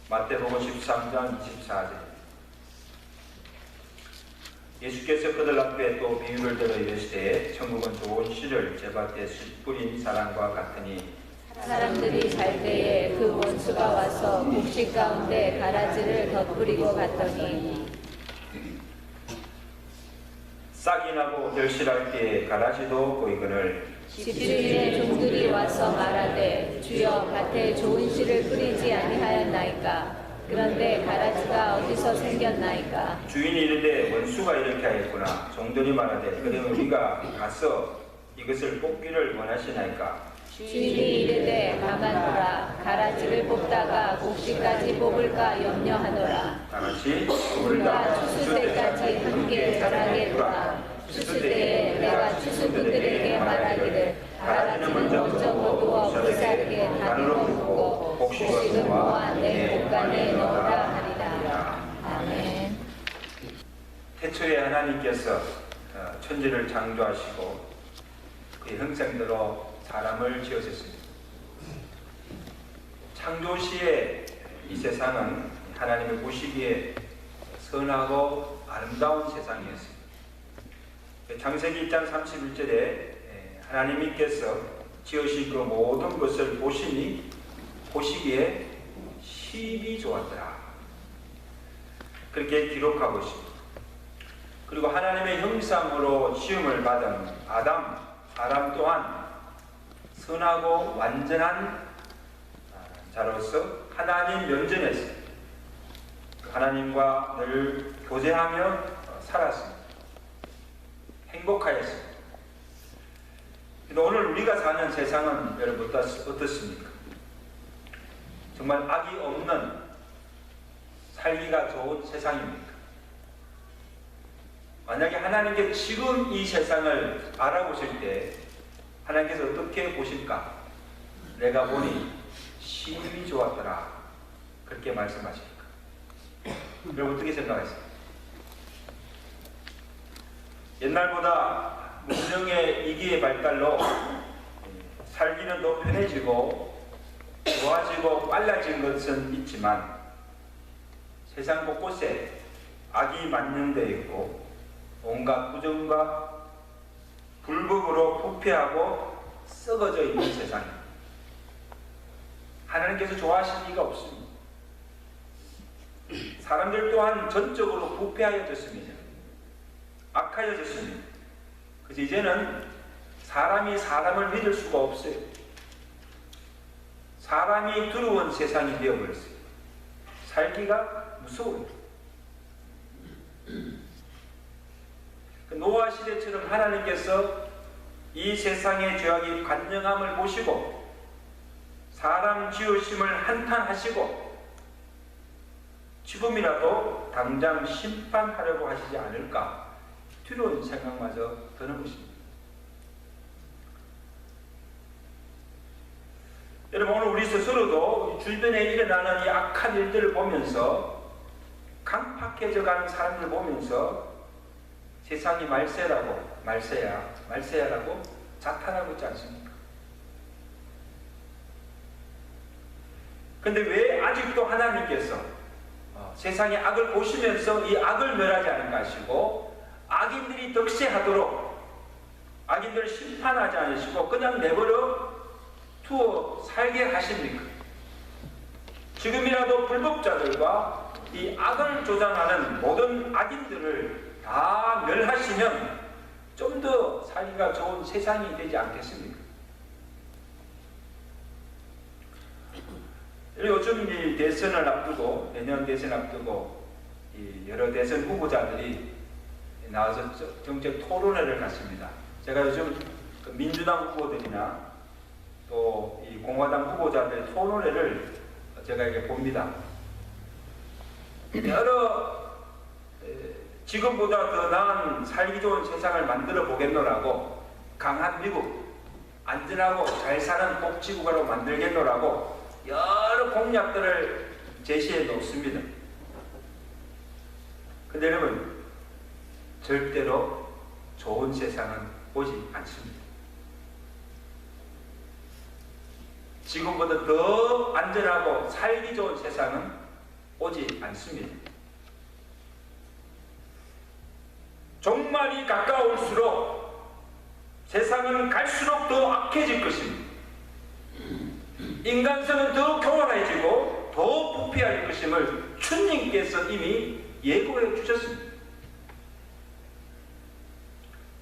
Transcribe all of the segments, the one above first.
마태복음 13장 24절. 예수께서 그들 앞에 또 비유를 들어 이르시되 천국은 좋은 씨를 제밭에 씨 뿌린 사람과 같으니 사람들이 잘 때에 그 원수가 와서 곡식 가운데 가라지를 덧뿌리고 갔더니 싹이 나고 결실할 때에 가라지도 보이거늘 집주인의 종들이 와서 말하되 주여 밭에 좋은 씨를 뿌리지 아니하였나이까. 그런데 가라지가 어디서 생겼나이까. 주인이 이르되 원수가 이렇게 하였구나. 종들이 말하되 그러면 우리가 가서 이것을 뽑기를 원하시나이까. 주인이 이르되 가만두라. 가라지를 뽑다가 곡식까지 뽑을까 염려하노라. 다같이 우리가 추수 때까지 함께 자라게 두라. 추수 때에 내가 추수꾼들에게 말하기를 가라지는 먼저 거두어 불사르게 단으로 묶고 곡식은 모아 내 곳간에 넣으라 하리라. 아멘. 태초에 하나님께서 천지를 창조하시고 그의 형상대로 사람을 지으셨습니다. 창조 시에 이 세상은 하나님의 보시기에 선하고 아름다운 세상이었습니다. 창세기 1장 31절에 하나님께서 지으신 그 모든 것을 보시기에 심히 좋았더라. 그렇게 기록하고 있습니다. 그리고 하나님의 형상으로 지음을 받은 아담 또한 선하고 완전한 자로서 하나님 면전에서 하나님과 늘 교제하며 살았습니다. 행복하였습니다. 오늘 우리가 사는 세상은 여러분 어떻습니까? 정말 악이 없는 살기가 좋은 세상입니까? 만약에 하나님께 지금 이 세상을 알아보실 때 하나님께서 어떻게 보실까? 내가 보니 심히 좋았더라. 그렇게 말씀하십니까? 여러분 어떻게 생각하세요? 옛날보다 문명의 이기의 발달로 살기는 더 편해지고 좋아지고 빨라진 것은 있지만 세상 곳곳에 악이 만연되어 있고 온갖 부정과 불법으로 부패하고 썩어져 있는 세상입니다. 하나님께서 좋아하실 리가 없습니다. 사람들 또한 전적으로 부패하여졌습니다. 악하여졌습니다. 그래서 이제는 사람이 사람을 믿을 수가 없어요. 사람이 두려운 세상이 되어버렸어요. 살기가 무서워요. 노아 시대처럼 하나님께서 이 세상의 죄악이 관영함을 보시고 사람 지으심을 한탄하시고 지금이라도 당장 심판하려고 하시지 않을까 두려운 생각마저 드는 것입니다. 여러분 오늘 우리 스스로도 주변에 일어나는 이 악한 일들을 보면서 강팍해져가는 사람들을 보면서 세상이 말세야라고 자탄하고 있지 않습니까? 근데 왜 아직도 하나님께서 세상의 악을 보시면서 이 악을 멸하지 않을까 하시고 악인들이 득세하도록 악인들을 심판하지 않으시고 그냥 내버려 두어 살게 하십니까? 지금이라도 불법자들과 이 악을 조장하는 모든 악인들을 다 멸하시면 좀 더 살기가 좋은 세상이 되지 않겠습니까? 요즘 이 대선을 앞두고 내년 대선 앞두고 이 여러 대선 후보자들이 나와서 정책 토론회를 갖습니다. 제가 요즘 그 민주당 후보들이나 또 이 공화당 후보자들의 토론회를 제가 이렇게 봅니다. 여러 지금보다 더 나은 살기 좋은 세상을 만들어 보겠노라고 강한 미국, 안전하고 잘 사는 복지국가로 만들겠노라고 여러 공약들을 제시해 놓습니다. 근데 여러분 절대로 좋은 세상은 오지 않습니다. 지금보다 더 안전하고 살기 좋은 세상은 오지 않습니다. 종말이 가까울수록 세상은 갈수록 더 악해질 것입니다. 인간성은 더 교활해지고 더 부패할 것임을 주님께서 이미 예고해 주셨습니다.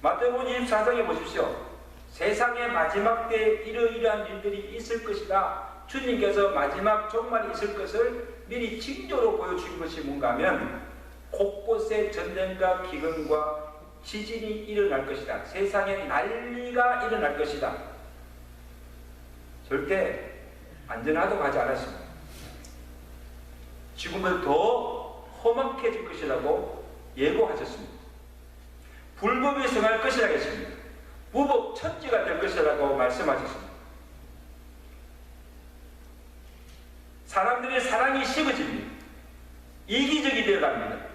마태복음 24장에 보십시오. 세상의 마지막 때에 이러이러한 일들이 있을 것이다. 주님께서 마지막 종말이 있을 것을 미리 징조로 보여준 것이 뭔가 하면 곳곳에 전쟁과 기근과 지진이 일어날 것이다. 세상에 난리가 일어날 것이다. 절대 안전하다고 하지 않았습니다. 지금은 더 험악해질 것이라고 예고하셨습니다. 불법이 성할 것이라고 했습니다. 무법 천지가 될 것이라고 말씀하셨습니다. 사람들의 사랑이 식어집니다. 이기적이 되어갑니다.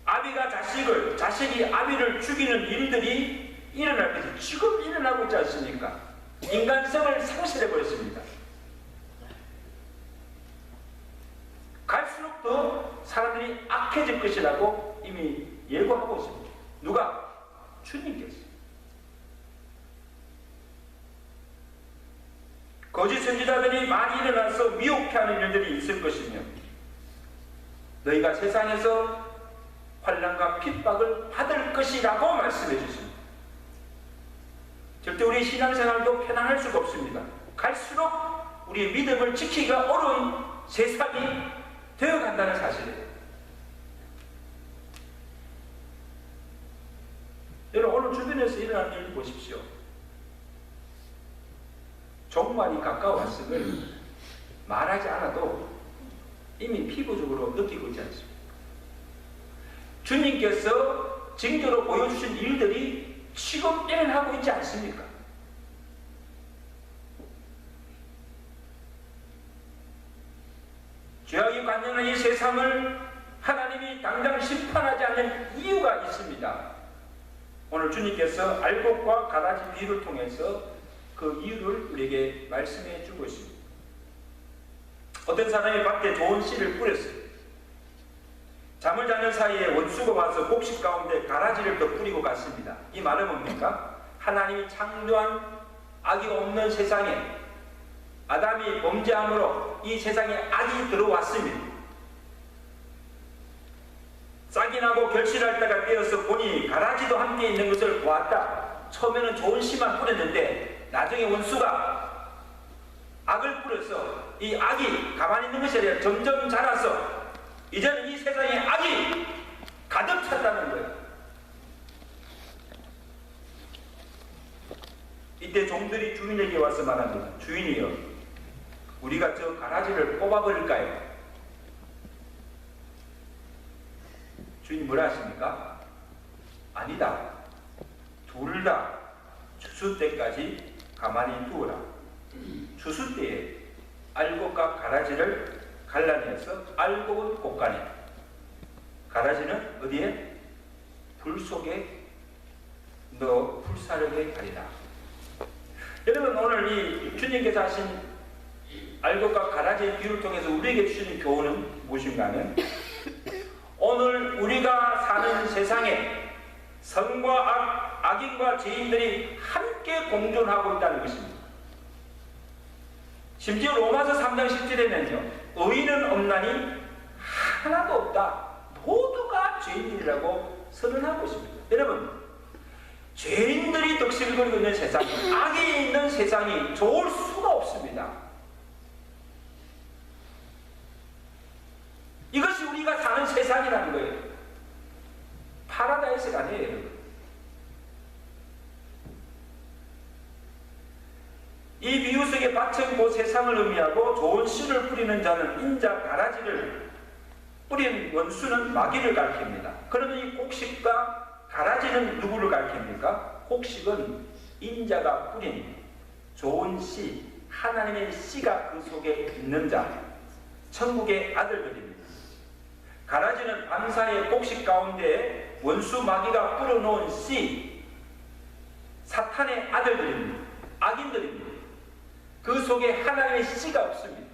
아비가 자식을, 자식이 아비를 죽이는 일들이 일어날 것이 지금 일어나고 있지 않습니까? 인간성을 상실해버렸습니다. 갈수록 더 사람들이 악해질 것이라고 이미 예고하고 있습니다. 누가? 주님께서. 거짓 선지자들이 많이 일어나서 미혹해하는 일들이 있을 것이며 너희가 세상에서 환난과 핍박을 받을 것이라고 말씀해 주십니다. 절대 우리 신앙생활도 편안할 수가 없습니다. 갈수록 우리의 믿음을 지키기가 어려운 세상이 되어간다는 사실이에요. 여러분 오늘 주변에서 일어나는 일 보십시오. 종말이 가까웠음을 말하지 않아도 이미 피부적으로 느끼고 있지 않습니까? 주님께서 징조로 보여주신 일들이 지금 일어나고 있지 않습니까? 죄악이 관영한 이 세상을 하나님이 당장 심판하지 않는 이유가 있습니다. 오늘 주님께서 알곡과 가라지 비유를 통해서 그 이유를 우리에게 말씀해 주고 있습니다. 어떤 사람이 밭에 좋은 씨를 뿌렸어요. 잠을 자는 사이에 원수가 와서 곡식 가운데 가라지를 더 뿌리고 갔습니다. 이 말은 뭡니까? 하나님이 창조한 악이 없는 세상에 아담이 범죄함으로 이 세상에 악이 들어왔습니다. 싹이 나고 결실할 때가 되어서 보니 가라지도 함께 있는 것을 보았다. 처음에는 좋은 씨만 뿌렸는데 나중에 원수가 악을 뿌려서 이 악이 가만히 있는 것이 아니라 점점 자라서 이제는 이 세상에 악이 가득 찼다는 거예요. 이때 종들이 주인에게 와서 말합니다. 주인이여, 우리가 저 가라지를 뽑아버릴까요? 주인이 뭐라 하십니까? 아니다. 둘 다 추수 때까지 가만히 두어라. 추수 때에 알곡과 가라지를 갈라내서 알곡은 곳간에, 가라지는 어디에? 불 속에 넣어 불사르게 하리라. 여러분 오늘 이 주님께서 하신 알곡과 가라지의 비유를 통해서 우리에게 주시는 교훈은 무엇인가 하면 오늘 우리가 사는 세상에 선과 악인과 죄인들이 함께 공존하고 있다는 것입니다. 심지어 로마서 3장 10절에는요. 의인은 없나니 하나도 없다. 모두가 죄인들이라고 선언하고 있습니다. 여러분 죄인들이 덕실거리고 있는 세상, 악이 있는 세상이 좋을 수가 없습니다. 이것이 우리가 사는 세상이라는 거예요. 파라다이스가 아니에요, 여러분. 이 비유 속의 밭은 곧 세상을 의미하고 좋은 씨를 뿌리는 자는 인자 가라지를 뿌린 원수는 마귀를 가리킵니다. 그러면 이 곡식과 가라지는 누구를 가리킵니까? 곡식은 인자가 뿌린 좋은 씨, 하나님의 씨가 그 속에 있는 자, 천국의 아들들입니다. 가라지는 밤사이의 곡식 가운데 원수 마귀가 뿌려놓은 씨, 사탄의 아들들입니다. 악인들입니다. 그 속에 하나님의 씨가 없습니다.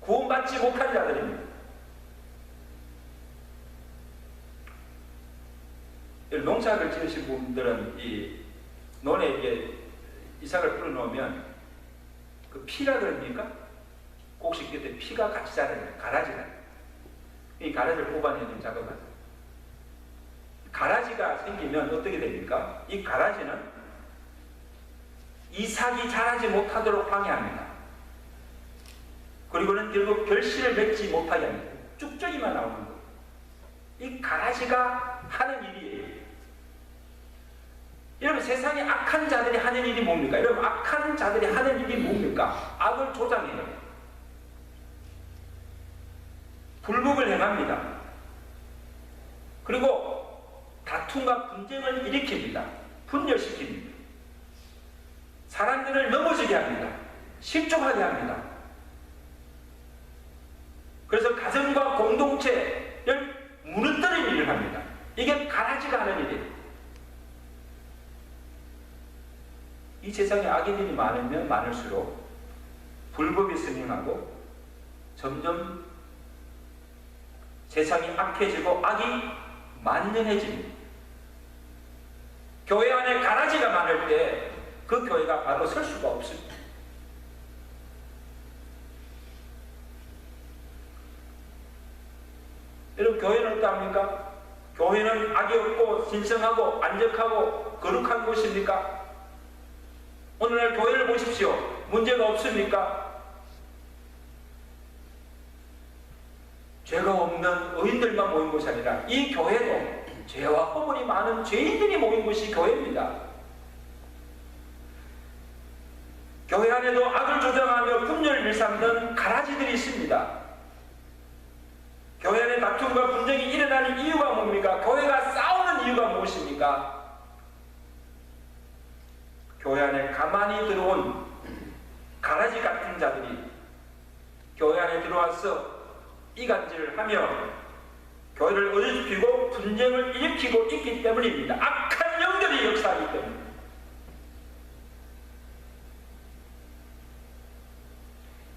구원받지 못한 자들입니다. 농사를 지으신 분들은 이 논에 이게 이삭을 풀어놓으면 그 피라 그럽니까? 곡식 끝에 피가 같이 자라요. 가라지가. 이 가라지를 뽑아내는 작업을 하죠. 가라지가 생기면 어떻게 됩니까? 이 가라지는 이삭이 자라지 못하도록 방해합니다. 그리고는 결국 결실을 맺지 못하게 합니다. 쭉저기만 나오는 거예요. 이 가라지가 하는 일이에요. 여러분, 세상에 악한 자들이 하는 일이 뭡니까? 여러분, 악한 자들이 하는 일이 뭡니까? 악을 조장해요. 불법을 행합니다. 그리고 다툼과 분쟁을 일으킵니다. 분열시킵니다. 사람들을 넘어지게 합니다. 실족하게 합니다. 그래서 가정과 공동체를 무너뜨리는 일을 합니다. 이게 가라지가 하는 일이에요. 이 세상에 악인들이 많으면 많을수록 불법이 승행하고 점점 세상이 악해지고 악이 만연해집니다. 교회 안에 가라지가 많을 때 그 교회가 바로 설 수가 없습니다. 여러분, 교회는 어떠합니까? 교회는 악이 없고 신성하고 안적하고 거룩한 곳입니까? 오늘날 교회를 보십시오. 문제가 없습니까? 죄가 없는 의인들만 모인 곳이 아니라 이 교회도 죄와 허물이 많은 죄인들이 모인 곳이 교회입니다. 교회 안에도 악을 조장하며 분열을 일삼는 가라지들이 있습니다. 교회 안에 다툼과 분쟁이 일어나는 이유가 뭡니까? 교회가 싸우는 이유가 무엇입니까? 교회 안에 가만히 들어온 가라지 같은 자들이 교회 안에 들어와서 이간질을 하며 교회를 어지럽히고 분쟁을 일으키고 있기 때문입니다. 악한 영들이 역사하기 때문입니다.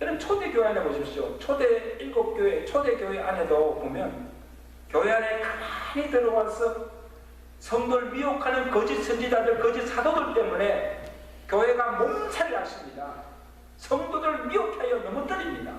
여러분, 초대교회 안에 보십시오. 초대 7교회, 초대교회 안에도 보면 교회 안에 가만히 들어와서 성도를 미혹하는 거짓 선지자들, 거짓 사도들 때문에 교회가 몸살이 났습니다. 성도들을 미혹하여 넘어뜨립니다.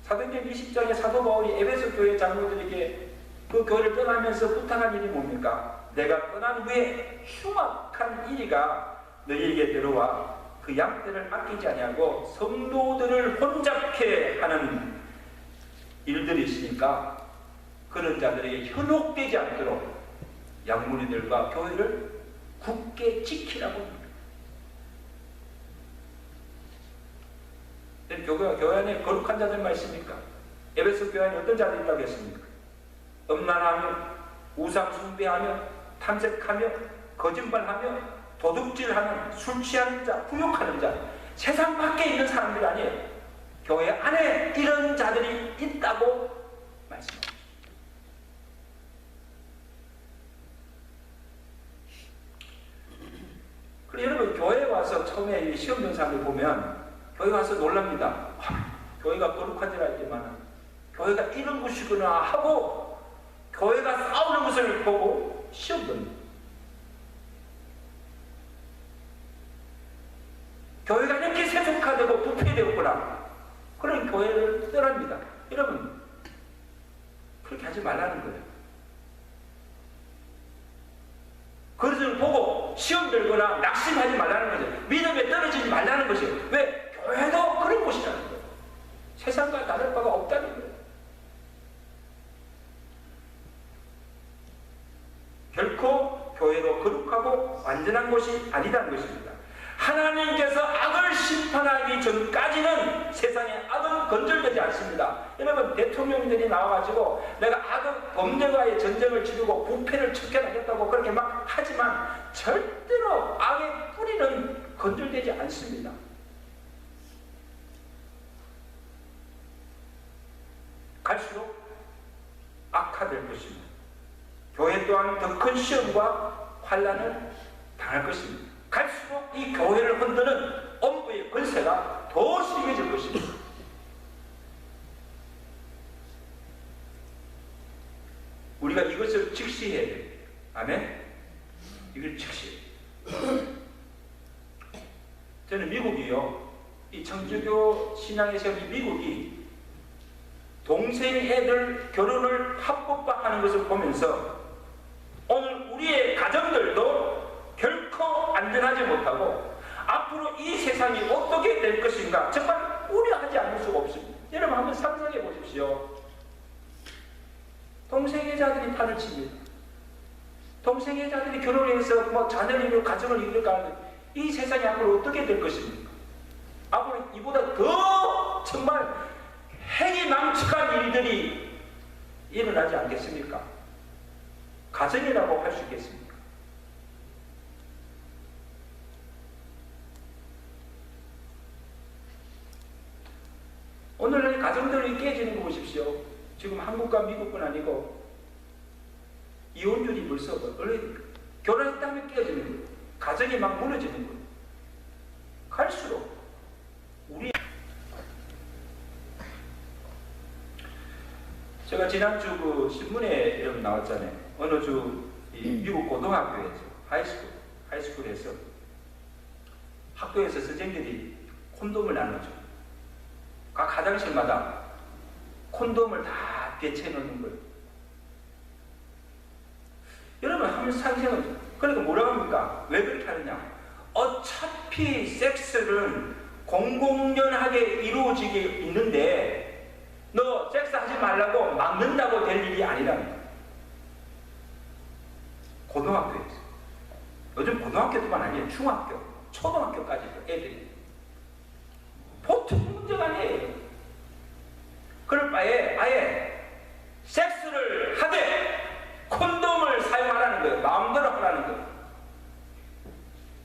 사도행전 20장에 사도 바울이 에베소 교회 장로들에게 그 교회를 떠나면서 부탁한 일이 뭡니까? 내가 떠난 후에 흉악한 일이가 너희에게 들어와 그 양떼를 아끼지 아니하고 성도들을 혼잡케 하는 일들이 있으니까 그런 자들에게 현혹되지 않도록 양무리들과 교회를 굳게 지키라고 합니다. 교회 안에 거룩한 자들만 있습니까? 에베소 교회 안에 어떤 자들이 있다고 했습니까? 음란하며 우상 숭배하며 탐색하며 거짓말하며 도둑질하는 술 취하는 자, 후욕하는 자, 세상 밖에 있는 사람들이 아니에요. 교회 안에 이런 자들이 있다고 말씀합니다. 그리고 여러분, 교회에 와서 처음에 시험 본 사람들 보면 교회 와서 놀랍니다. 교회가 거룩한 줄 알지만 교회가 이런 곳이구나 하고 교회가 싸우는 것을 보고 시험 봅니다. 교회가 이렇게 세속화되고 부패되었구나. 그런 교회를 떠납니다. 여러분, 그렇게 하지 말라는 거예요. 그것을 보고 시험 들거나 낙심하지 말라는 거죠. 믿음에 떨어지지 말라는 것이에요. 왜? 교회도 그런 곳이라는 거예요. 세상과 다를 바가 없다는 거예요. 결코 교회도 거룩하고 완전한 곳이 아니라는 것입니다. 하나님께서 악을 심판하기 전까지는 세상에 악은 건절되지 않습니다. 여러분, 대통령들이 나와가지고 내가 악은 범죄와의 전쟁을 치르고 부패를 척결하겠다고 그렇게 막 하지만 절대로 악의 뿌리는 건절되지 않습니다. 갈수록 악화될 것입니다. 교회 또한 더 큰 시험과 환난을 당할 것입니다. 갈수록 이 교회를 흔드는 엄부의 즉시 해야 돼요. 아멘? 이걸 즉시. 저는 미국이요, 이 청주교 신앙에서 이 미국이 동생 애들 결혼을 합법화하는 것을 보면서 오늘 우리의 가정들도 결코 안전하지 못하고 앞으로 이 세상이 어떻게 될 것인가 정말 우려하지 않을 수가 없습니다. 여러분 한번 상상해 보십시오. 동생의 자들이 판을 칩니다. 동생의 자들이 결혼해서 뭐 자녀를 이루고 가정을 이룰까 하는데 이 세상이 앞으로 어떻게 될 것입니까? 앞으로 이보다 더 정말 행위망측한 일들이 일어나지 않겠습니까? 가정이라고 할 수 있겠습니까? 오늘날 가정들이 깨지는 거 보십시오. 지금 한국과 미국뿐 아니고 이혼율이 벌써 결혼했다면 깨지는 거예요. 가정이 막 무너지는 거예요. 갈수록 우리 제가 지난주 그 신문에 여러분 나왔잖아요. 어느 주 미국 고등학교에서 하이스쿨에서 학교에서 선생님들이 콘돔을 나눠줘요. 각 화장실마다 콘돔을 다 배치해 놓는 거예요. 여러분 한번 상상해. 그러니까 뭐라고 합니까? 왜 그렇게 하느냐? 어차피 섹스는 공공연하게 이루어지게 있는데 너 섹스 하지 말라고 막는다고 될 일이 아니라는 거예요. 고등학교에서. 요즘 고등학교뿐만 아니에요. 중학교, 초등학교까지도 애들이. 보통 문제가 아니에요. 그럴 바에 아예 섹스를 하되 콘돔을 사용하라는 거예요. 마음대로 하라는 거예요.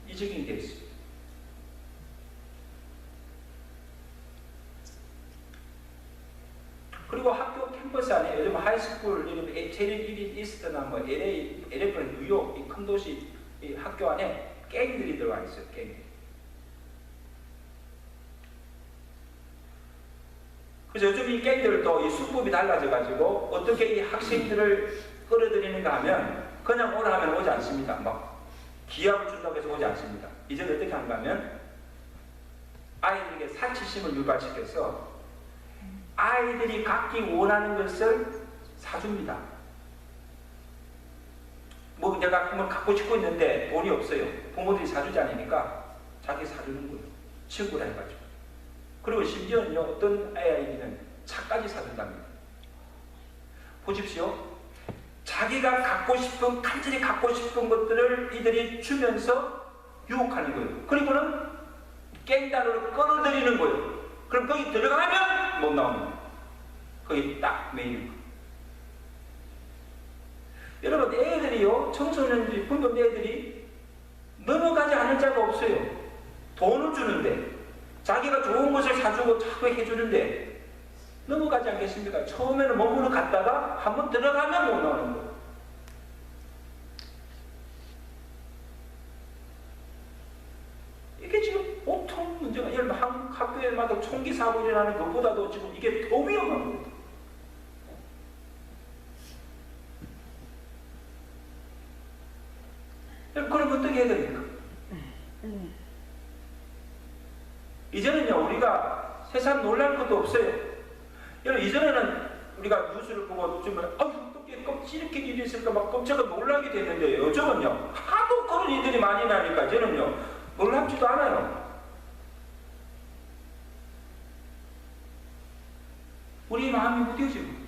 이적인 게 있어요. 그리고 학교 캠퍼스 안에 요즘 하이스쿨, 제일 일이 있었거나 뭐 LA는 뉴욕, 이 큰 도시 이 학교 안에 갱들이 들어와 있어요. 갱. 그래서 요즘 이 갱들도 이 수법이 달라져가지고 어떻게 이 학생들을 끌어들이는가 하면 그냥 오라 하면 오지 않습니다. 막 기합을 준다고 해서 오지 않습니다. 이제는 어떻게 하는가 하면 아이들에게 사치심을 유발시켜서 아이들이 갖기 원하는 것을 사줍니다. 뭐 내가 한번 갖고 싶고 있는데 돈이 없어요. 부모들이 사주지 않으니까 자기 사주는 거예요. 친구라 해가지고. 그리고 심지어는요, 어떤 아이들은 차까지 사준답니다. 보십시오. 자기가 갖고 싶은, 간절히 갖고 싶은 것들을 이들이 주면서 유혹하는 거예요. 그리고는 깽단으로 끌어들이는 거예요. 그럼 거기 들어가면 못 나오는 거예요. 거기 딱 매이는 거예요. 여러분, 애들이요, 청소년들이, 분명 애들이 넘어가지 않을 자가 없어요. 돈을 주는데, 자기가 좋은 것을 사주고 자꾸 해주는데, 넘어가지 않겠습니까? 처음에는 몸으로 갔다가 한번 들어가면 못 나오는 거예요. 이게 지금 보통 문제가, 여러분, 한국 학교에마다 총기 사고 일어나는 것보다도 지금 이게 더 위험한 겁니다. 그럼 어떻게 해야 됩니까? 이제는요, 우리가 세상 놀랄 것도 없어요. 여러분, 이전에는 우리가 뉴스를 보고 좀 어떻게 이렇게 일이 있을까 막 깜짝아 놀라게 됐는데, 요즘은요, 하도 그런 일들이 많이 나니까 이제는요, 놀랍지도 않아요. 우리 마음이 무뎌지고.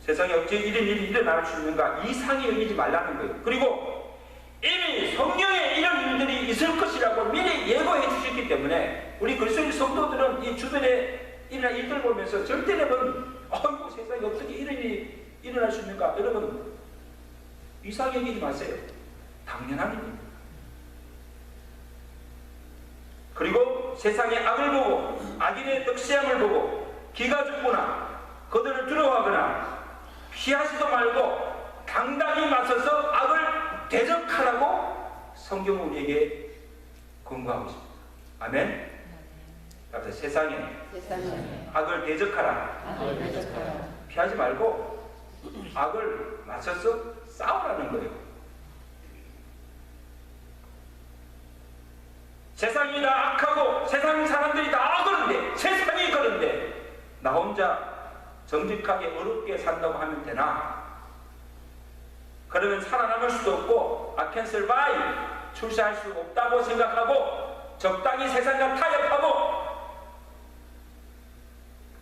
세상에 어째 이런 일이 일어날 수 있는가 이상히 여기지 말라는 거예요. 그리고 이미 성경에 이런 일들이 있을 것이라고 미리 예고해 주셨기 때문에 우리 그리스도인 성도들은 이 주변에 일어난 일들 보면서 절대 여러분 아이고 세상에 어떻게 이런 일이 일어날 수 있는가, 여러분 이상히 여기지 마세요. 당연한 일입니다. 그리고 세상의 악을 보고 악인의 득세함을 보고 기가 죽거나 그들을 두려워하거나 피하지도 말고 당당히 맞서서 악을 대적하라고 성경은 우리에게 권고하고 있습니다. 아멘. 세상에 세상에 악을 대적하라. 악을 대적하라. 피하지 말고 악을 맞서서 싸우라는 거예요. 세상이 다 악하고 세상 사람들이 다 그런데, 세상이 그런데 나 혼자 정직하게 어렵게 산다고 하면 되나? 그러면 살아남을 수도 없고 I can survive, 출세할 수 없다고 생각하고 적당히 세상과 타협하고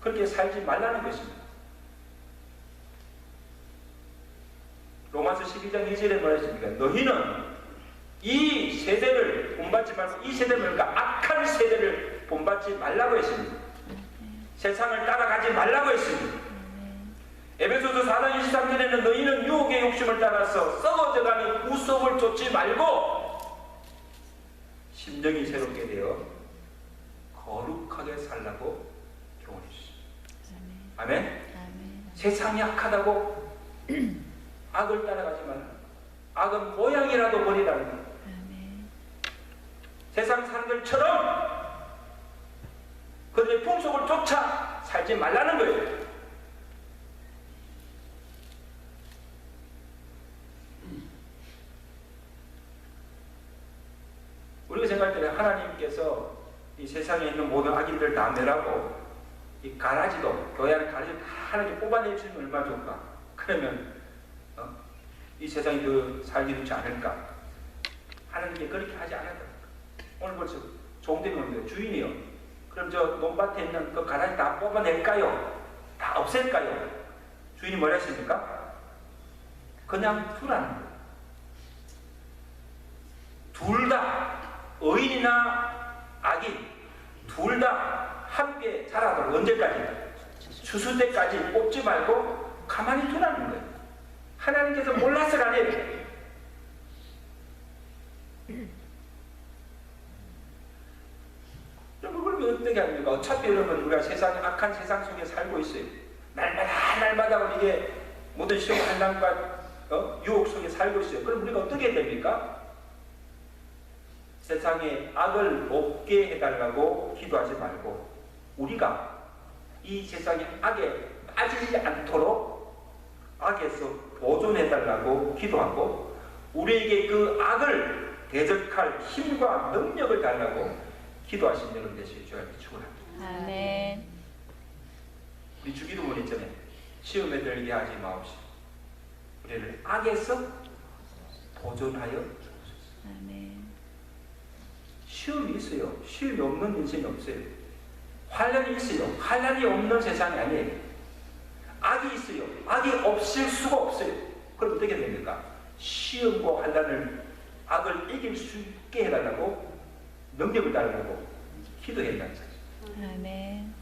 그렇게 살지 말라는 것입니다. 로마서 12장 2절에 뭐라 했습니까? 너희는 이 세대를 본받지 말고, 이 세대는 그러니까 악한 세대를 본받지 말라고 했습니다. 세상을 따라가지 말라고 했습니다. 에베소서 4장 23절에는 너희는 유혹의 욕심을 따라서 썩어져가는 우속을 쫓지 말고 심령이 새롭게 되어 거룩하게 살라고 교훈해 주십니다. 아멘. 세상이 악하다고 악을 따라가지 말라. 악은 모양이라도 버리라는 거예요. 세상 사람들처럼 그들의 풍속을 쫓아 살지 말라는 거예요. 우리가 생각할 때는 하나님께서 이 세상에 있는 모든 악인들 다 멸하고 이 가라지도, 교회 안에 가라지 다 하나님 뽑아내주시면 얼마나 좋을까? 그러면 이 세상이 더 살기 좋지 않을까? 하나님께 그렇게 하지 않을 겁니까? 오늘 벌써 종대이 오는데 주인이요, 그럼 저 논밭에 있는 그 가라지 다 뽑아낼까요? 다 없앨까요? 주인이 뭐라 했습니까? 그냥 두라는 거예요. 둘 다, 의인이나 악인 둘 다 함께 자라도록, 언제까지? 추수 때까지 뽑지 말고 가만히 두라는 거예요. 하나님께서 몰라서가 아니에요. 여러분, 그러면 어떻게 합니까? 어차피 여러분 우리가 세상에 악한 세상 속에 살고 있어요. 날마다 우리에게 모든 시험 환난과 유혹 속에 살고 있어요. 그럼 우리가 어떻게 해야 됩니까? 세상에 악을 없게 해달라고 기도하지 말고 우리가 이 세상의 악에 빠지지 않도록 악에서 보존해달라고 기도하고 우리에게 그 악을 대적할 힘과 능력을 달라고 기도하신 여러분 되시길 주님께 축원합니다. 아멘. 우리 주기도문 있잖아요. 시험에 들게 하지 마옵시고 우리를 악에서 보존하여 주옵소서. 아멘. 시험이 있어요. 시험이 없는 인생이 없어요. 환난이 있어요. 환난이 없는 세상이 아니에요. 악이 있어요. 악이 없을 수가 없어요. 그럼 어떻게 됩니까? 시험과 환난을, 악을 이길 수 있게 해달라고, 능력을 달라고 기도해야한다는 사실. 아멘.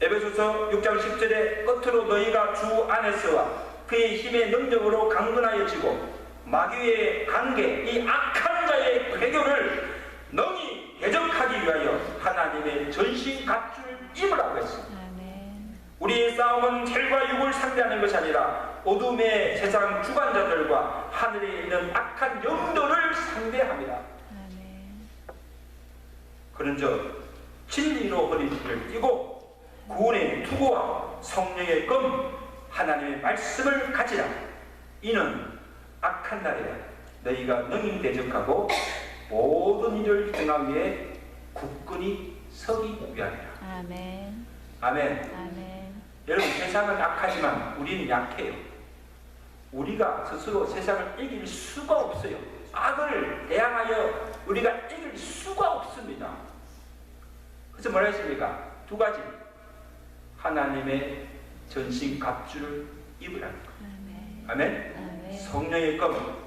에베소서 6장 10절에 끝으로 너희가 주 안에서와 그의 힘의 능력으로 강건하여지고 마귀의 관계, 이 악한 자의 괴교를 능히 대적하기 위하여 하나님의 전신 갑줄 입으라고 했습니다. 아멘. 우리의 싸움은 혈과 육을 상대하는 것이 아니라 어둠의 세상 주관자들과 하늘에 있는 악한 영들을 상대합니다. 아멘. 그런즉 진리로 허리를 띠고 구원의 투구와 성령의 금 하나님의 말씀을 가지라. 이는 악한 날에 너희가 능히 대적하고 모든 일을 행하기 위해 굳건히 서기 위함이라. 아멘. 아멘. 아멘. 여러분, 세상은 악하지만 우리는 약해요. 우리가 스스로 세상을 이길 수가 없어요. 악을 대항하여 우리가 이길 수가 없습니다. 그래서 뭐라 했습니까? 두 가지. 하나님의 전신 갑주를 입으라는 것. 아멘. 아멘. 아멘. 성령의 검,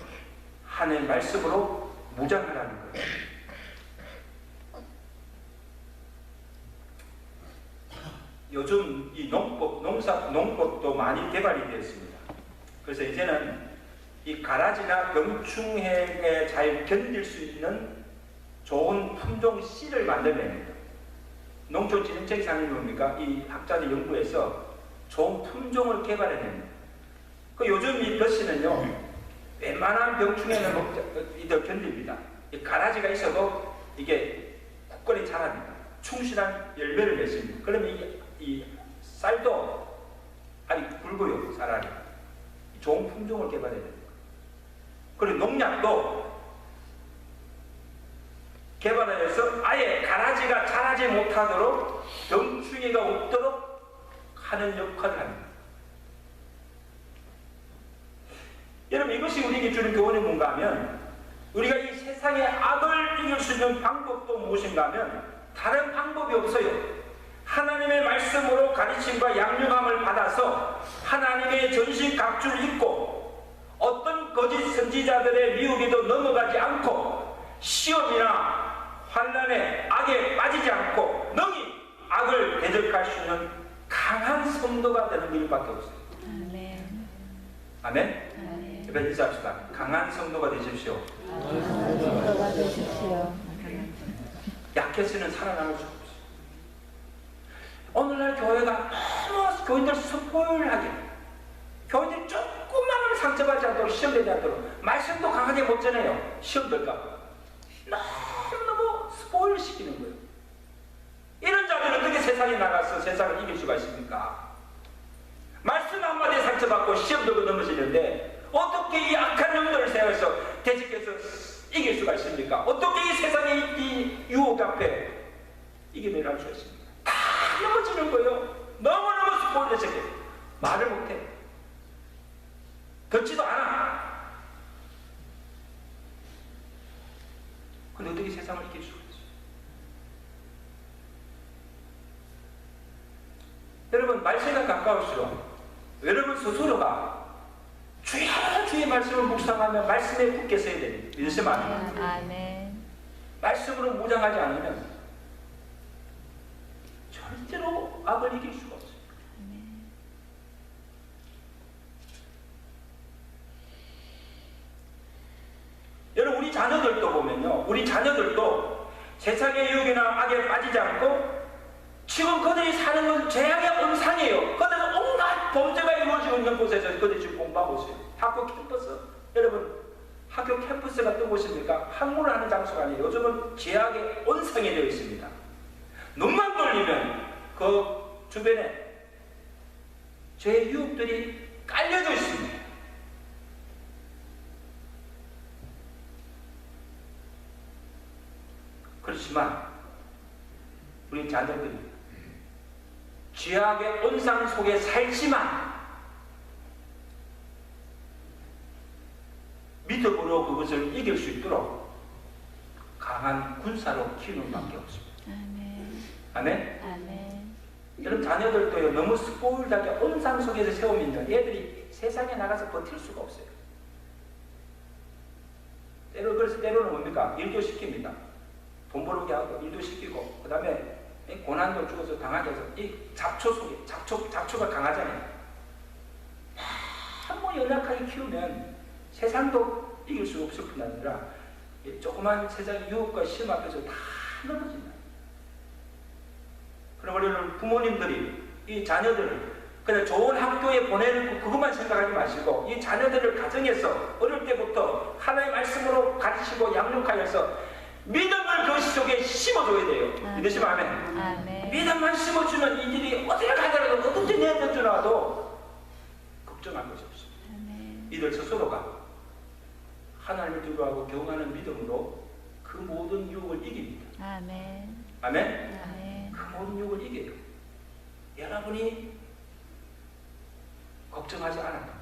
하나님의 말씀으로 무장하라는 거예요. 요즘 이 농법도 많이 개발이 되었습니다. 그래서 이제는 이 가라지나 병충해에 잘 견딜 수 있는 좋은 품종 씨를 만들어냅니다. 농촌진흥청이 뭡니까? 이 학자들 연구해서 좋은 품종을 개발해냅니다. 그 요즘 이 벼씨는요, 웬만한 병충해는 이들 견딥니다. 이 가라지가 있어도 이게 굳건히 자랍니다. 충실한 열매를 맺습니다. 그러면 이 쌀도 아니 굵어요. 쌀알이. 좋은 품종을 개발해야 됩니다. 그리고 농약도 개발하여서 아예 가라지가 자라지 못하도록 병충해가 없도록 하는 역할을 합니다. 여러분, 이것이 우리에게 주는 교훈이 뭔가 하면, 우리가 이 세상의 악을 이길 수 있는 방법도 무엇인가 하면 다른 방법이 없어요. 하나님의 말씀으로 가르침과 양육함을 받아서 하나님의 전신 각주를 입고 어떤 거짓 선지자들의 미혹에도 넘어가지 않고 시험이나 환난에 악에 빠지지 않고 능히 악을 대적할 수 있는 강한 성도가 되는 길밖에 없어요. 아멘. 아멘? 아멘. 옆에 인사합시다. 강한 성도가 되십시오. 성도가 되십시오. 약해서는 살아남을 수 없어요. 오늘날 교회가 너무 교인들 스포일하게, 교인들이 조금만 상처받지 않도록, 시험되지 않도록 말씀도 강하게 못 전해요. 시험 될까 너무 스포일 시키는 거예요. 이런 자들은 어떻게 세상에 나가서 세상을 이길 수가 있습니까? 말씀 한마디에 상처받고 시험 들고 넘어지는데 어떻게 이 악한 영들을 세워서 대적해서 이길 수가 있습니까? 어떻게 이 세상의 이 유혹 앞에 이겨낼 수 있습니까? 다 넘어지는 거예요. 너무너무 스포일해서 말을 못해. 듣지도 않아. 근데 어떻게 세상을 이길 수가 있어요? 여러분, 말세가 가까울수록 여러분 스스로가 주의 말씀을 묵상하며 말씀에 굳게 서야 됩니다. 믿으시면 안 돼요. 아멘. 말씀으로 무장하지 않으면 절대로 악을 이길 수가 없어요. 여러분, 우리 자녀들도 보면요, 우리 자녀들도 세상의 유혹이나 악에 빠지지 않고 지금 그들이 사는 건 재앙의 온상이에요. 그들은 온갖 범죄가 이루어지고 있는 곳에서 그들이 지금 공부하고 있어요. 학교 캠퍼스, 여러분, 학교 캠퍼스가 어떤 곳입니까? 학문을 하는 장소가 아니에요. 요즘은 죄악의 온상이 되어 있습니다. 눈만 돌리면 그 주변에 죄의 유혹들이 깔려져 있습니다. 그렇지만 우리 자녀들이 죄악의 온상 속에 살지만 믿음으로 그것을 이길 수 있도록 강한 군사로 키우는 밖에 없습니다. 아멘. 아멘? 아멘. 여러분, 자녀들도요, 너무 스포일하게 온상 속에서 세우면 애들이 세상에 나가서 버틸 수가 없어요. 그래서 때로는 뭡니까? 일도 시킵니다. 돈 벌게 하고 일도 시키고, 그 다음에 고난도 주어서 당하게 해서 이 잡초 속에, 잡초가 강하잖아요. 한번 연약하게 키우면 세상도 이길 수 없을 뿐 아니라 조그만 세상의 유혹과 시험 앞에서 다 넘어진다. 그럼 우리는 부모님들이 이 자녀들을 그냥 좋은 학교에 보내는 그것만 생각하지 마시고 이 자녀들을 가정에서 어릴 때부터 하나님의 말씀으로 가르치고 양육하여서 믿음을 그 속에 심어줘야 돼요. 믿으시면 아멘. 아멘. 믿음만 심어주면 이들이 어디를 가더라도 어떻게 내던져놔도 걱정할 것이 없습니다. 아멘. 이들 스스로가 하나님을 두려워하고 경외하는 믿음으로 그 모든 유혹을 이깁니다. 아멘. 아멘. 아멘. 그 모든 유혹을 이겨요. 여러분이 걱정하지 않아도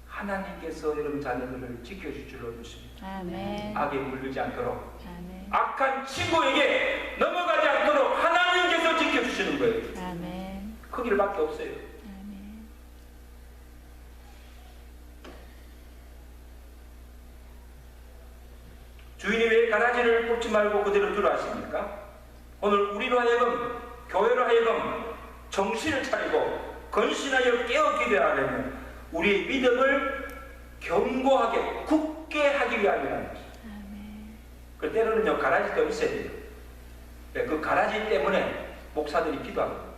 하나님께서 여러분 자녀들을 지켜줄 줄로 믿습니다. 아멘. 악에 물들지 않도록, 아멘. 악한 친구에게 넘어가지 않도록 하나님께서 지켜주시는 거예요. 아멘. 그 길밖에 없어요. 아멘. 주인이 왜 가라지를 뽑지 말고 그대로 두라 하십니까? 오늘 우리로 하여금, 교회로 하여금 정신을 차리고 건신하여 깨어 기도하려면 우리의 믿음을 견고하게 굳게 하기 위함이라는 것입니다. 그 때로는요, 가라지도 있어야 돼요. 그 가라지 때문에 목사들이 기도하거든요.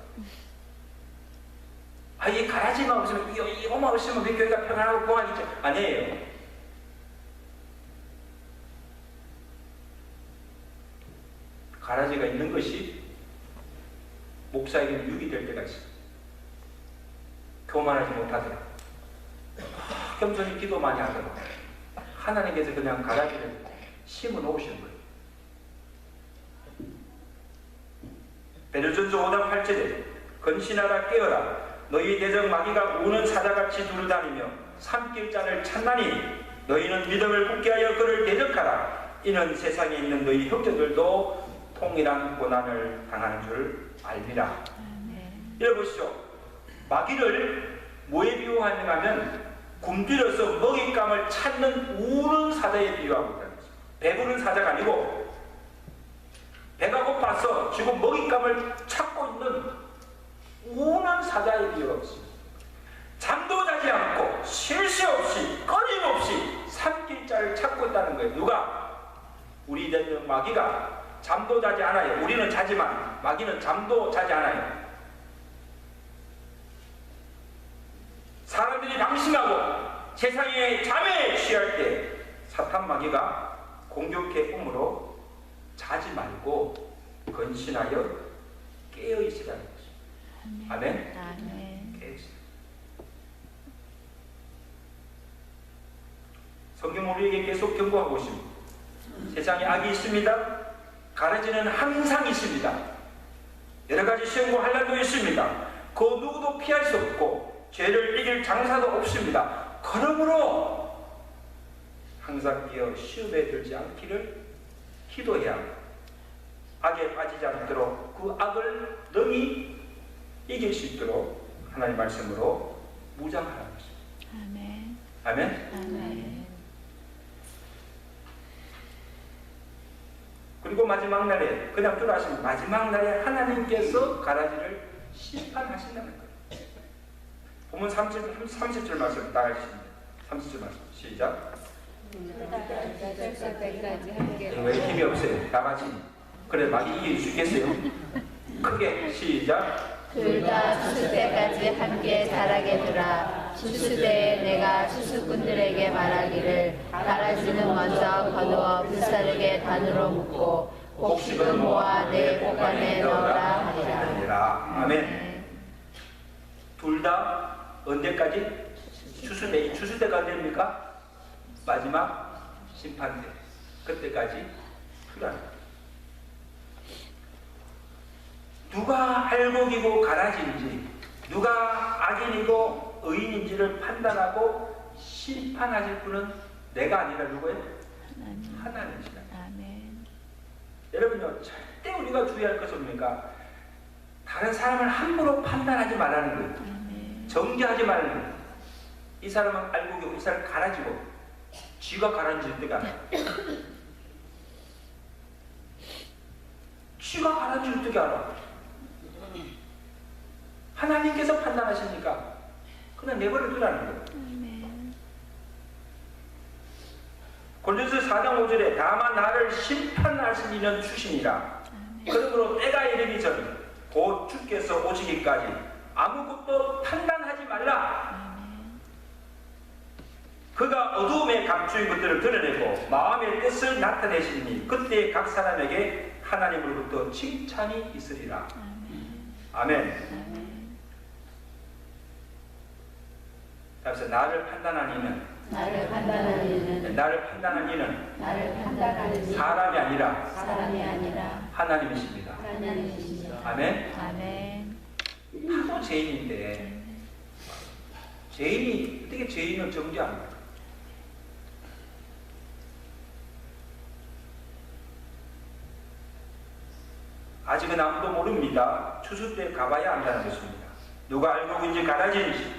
아, 이 가라지만 없으면, 이거만 없으면 우리 교회가 평안하고 공하겠죠? 아니에요. 것이 목사에게는 유익이 될 때가 있습니다. 교만하지 못하도록 겸손히 기도 많이 하도록 하나님께서 그냥 가라지를 심어 놓으시는 거예요. 베드로전서 5장 8절에 건신하라 깨어라 너희 대적 마귀가 우는 사자같이 두루다니며 삼킬자를 찾나니 너희는 믿음을 굳게 하여 그를 대적하라. 이는 세상에 있는 너희 형제들도 통일한 고난을 당하는 줄 알미라. 이래 보시죠. 마귀를 뭐에 비유하냐면 굶주려서 먹잇감을 찾는 우는 사자에 비유하고 있다는 거죠. 배부른 사자가 아니고 배가 고파서 지금 먹잇감을 찾고 있는 우는 사자에 비유하고 있습니다. 잠도 자지 않고 쉴 새 없이 끊임없이 삼킬자를 찾고 있다는 거예요. 누가? 우리 대적 마귀가 잠도 자지 않아요. 우리는 자지만 마귀는 잠도 자지 않아요. 사람들이 방심하고 세상의 잠에 취할 때 사탄 마귀가 공격해 오므로 자지 말고 건신하여 깨어 있으라는 것입니다. 아멘. 깨어 있으라. 성경 우리에게 계속 경고하고 있습니다. 세상에 악이 있습니다. 가라지는 항상 있습니다. 여러 가지 시험과 환난도 있습니다. 그 누구도 피할 수 없고 죄를 이길 장사도 없습니다. 그러므로 항상 깨어 시험에 들지 않기를 기도해야 합니다. 악에 빠지지 않도록 그 악을 능히 이길 수 있도록 하나님 말씀으로 무장하라는 것입니다. 아멘. 아멘. 아멘. 그리고 마지막 날에 그냥 들어가시면 마지막 날에 하나님께서 가라지를 심판하신다는 거예요. 보면 30절 말씀 다 하십니다. 30절 말씀 시작. 왜 힘이 없어요? 다 같이. 그래 마귀 이길 수 있겠어요? 크게 시작. 둘 다 추수 때까지 함께 자라게 두라. 추수 때에 내가 추수꾼들에게 말하기를 가라지는 먼저 거두어 불사르게 단으로 묶고 곡식은 모아 내 보관에 넣으라 하리라. 아멘. 둘 다 언제까지? 추수 때. 추수 때가 언제입니까? 마지막 심판 때. 그때까지 필요합니다. 누가 알곡이고 가라지인지 누가 악인이고 의인인지를 판단하고 심판하실 분은 내가 아니라 누구예요? 하나님이시다. 아멘. 여러분요, 절대 우리가 주의할 것은 뭡니까? 다른 사람을 함부로 판단하지 말라는 거예요. 아멘. 정죄하지 말라는 거예요. 이 사람은 알곡이고 이 사람은 가라지고 쥐가 가라앉을 때가 아니야. 쥐가 가라앉을 때가 알아. 하나님께서 판단하시니까 그냥 내버려 두라는 거예요. 골로새 4장 5절에 다만 나를 심판하신 이는 주시니라. 그러므로 때가 이르기 전 곧 주께서 오시기까지 아무것도 판단하지 말라. 그가 어두움에 감추인 것들을 드러내고 마음의 뜻을 나타내시니 그때 각 사람에게 하나님으로부터 칭찬이 있으리라. 아멘. 그래서 나를 판단한 이는 나를 판단하는 이는 나를 판단한 이는 나를 판단하는 이는 사람이 아니라 사람이 아니라 하나님이십니다. 하나님이십니다. 아멘. 아멘. 다도 죄인인데 죄인이 어떻게 죄인을 정죄합니까? 아직은 아무도 모릅니다. 추수 때 가봐야 안다는 것입니다. 누가 알곡인지 가라지인지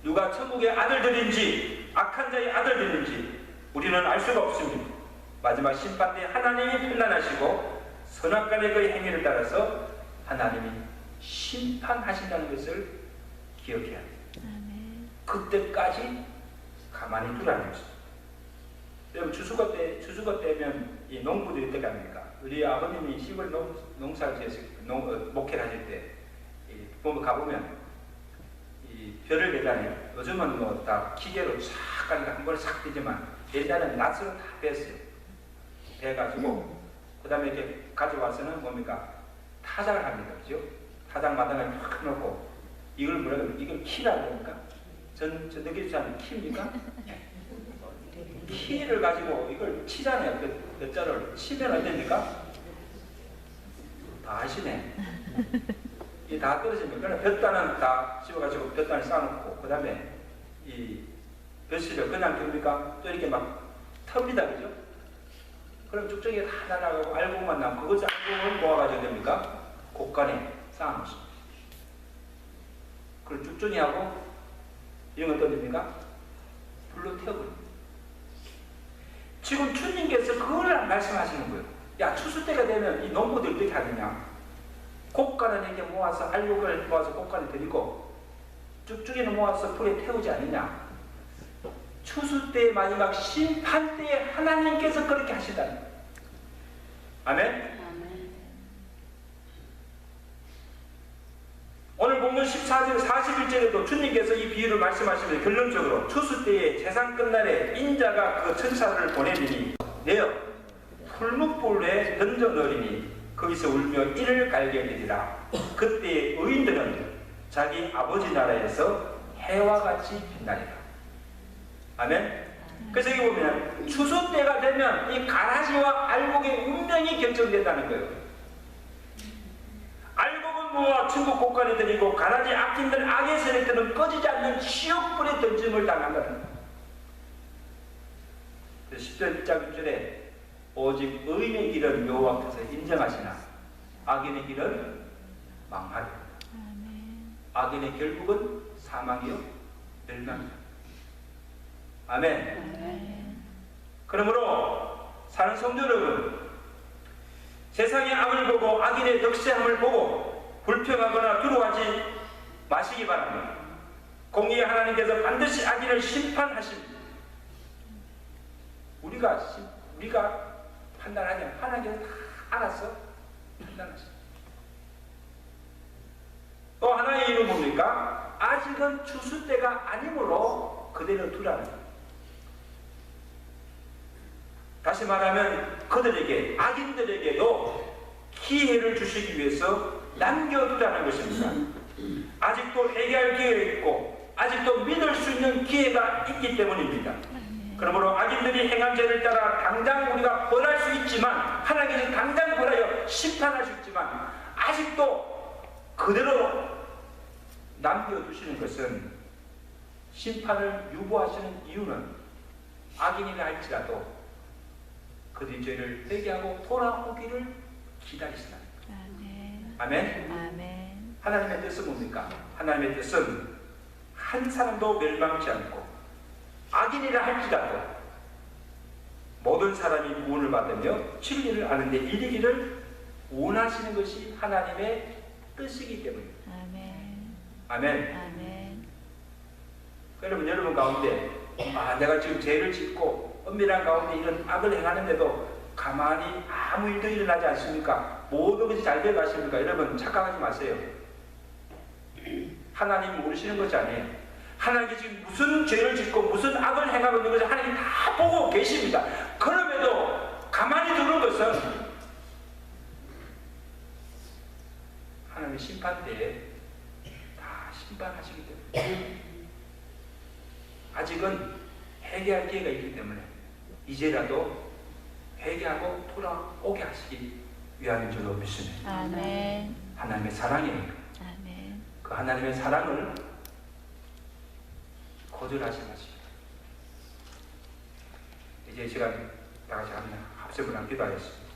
누가 천국의 아들들인지 악한 자의 아들들인지 우리는 알 수가 없습니다. 마지막 심판 때 하나님이 판단하시고 선악간의 그 행위를 따라서 하나님이 심판하신다는 것을 기억해야 합니다. 그때까지 가만히 두라는 것입니다. 여러분 추수가 때면 이 농부들이 어떻게 합니까? 우리 아버님이 시골 농사를 지어서 목회를 하실 때 가보면 이 벼를 내잖아요. 요즘은 뭐 다 기계로 싹 가니까 한 번에 싹 되지만 옛날에는 낫으로 다 뺐어요. 빼가지고 그 다음에 이렇게 가져와서는 뭡니까? 타작을 합니다. 그죠? 타작 마당을 팍 놓고 이걸 뭐라 그러면 이걸 키라 그럽니까? 전 느껴지지 키입니까? 키를 가지고 이걸 치잖아요. 몇 자를 치면 안 됩니까? 다 하시네. 이게 다 떨어집니까? 볕단은 다 씹어가지고 볕단을 쌓아놓고 그 다음에 이 볕을 그냥 둡니까? 또 이렇게 막 텁니다. 그죠? 그럼 쭉쭉이 다 날아가고 알곡만 남고 그것을 알곡을 모아가지고 됩니까? 곡간에 쌓아놓습니다. 그걸 쭉쭉이 하고 이런 건 어떻습니까? 불로 태워버립니다. 지금 주님께서 그걸 말씀하시는 거예요. 야, 추수 때가 되면 이 농부들 어떻게 하느냐? 곡간을 이렇게 모아서 알곡을 모아서 곡간에 들이고 쭉쭉이는 모아서 불에 태우지 않느냐? 추수 때의 마지막 심판 때에 하나님께서 그렇게 하시다는 거예요. 아멘? 오늘 본문 14절 41절에도 주님께서 이 비유를 말씀하시면서 결론적으로 추수 때에 재상 끝날에 인자가 그 천사를 보내리니 내어 풀무불에 던져 넣으리니 거기서 울며 이를 갈게 되리라. 그때 의인들은 자기 아버지 나라에서 해와 같이 빛나리라. 아멘. 그래서 여기 보면 추수 때가 되면 이 가라지와 알곡의 운명이 결정된다는 거예요. 알곡은 모아 천국 곡간에 들이고 가라지 악인들 악의 세력들은 꺼지지 않는 지옥불에 던짐을 당한다는 거예요. 10절 1장 6절에 오직 의인의 길은 여호와께서 인정하시나 악인의 길은 망하리라. 악인의 결국은 사망이요 멸망이다. 아멘. 그러므로 사는 성도 여러분, 세상의 악을 보고 악인의 덕세함을 보고 불평하거나 두려워하지 마시기 바랍니다. 공의의 하나님께서 반드시 악인을 심판하십니다. 우리가 판단하냐? 하나님께서 다 알아서 판단하십니다. 또 하나의 이유는 뭡니까? 아직은 추수 때가 아니므로 그대로 두라는 거예요. 다시 말하면 그들에게, 악인들에게도 기회를 주시기 위해서 남겨두라는 것입니다. 아직도 회개할 기회가 있고 아직도 믿을 수 있는 기회가 있기 때문입니다. 그러므로 악인들이 행한 죄를 따라 당장 우리가 벌할 수 있지만, 하나님께서 당장 벌하여 심판할 수 있지만, 아직도 그대로 남겨두시는 것은, 심판을 유보하시는 이유는 악인이라 할지라도 그들의 죄를 회개하고 돌아오기를 기다리시다. 아멘. 아멘. 하나님의 뜻은 뭡니까? 하나님의 뜻은 한 사람도 멸망치 않고 악인이라 할지라도 모든 사람이 구원을 받으며 진리를 아는데 이르기를 원하시는 것이 하나님의 뜻이기 때문입니다. 아멘. 아멘. 아멘. 그러면 여러분 가운데 내가 지금 죄를 짓고 은밀한 가운데 이런 악을 행하는데도 가만히 아무 일도 일어나지 않습니까? 모든 것이 잘 되어 가십니까? 여러분 착각하지 마세요. 하나님 모르시는 것이 아니에요. 하나님이 지금 무슨 죄를 짓고 무슨 악을 행하고 있는 것을 하나님이 다 보고 계십니다. 그럼에도 가만히 두는 것은 하나님의 심판 때에 다 심판하시기 때문에, 아직은 회개할 기회가 있기 때문에 이제라도 회개하고 돌아오게 하시기 위함인 줄로 믿습니다. 아멘. 하나님의 사랑이에요. 아멘. 그 하나님의 사랑을 거절하지 마십시오. 이제 시간 다 같이 합시다. 합성을 한 기도하겠습니다.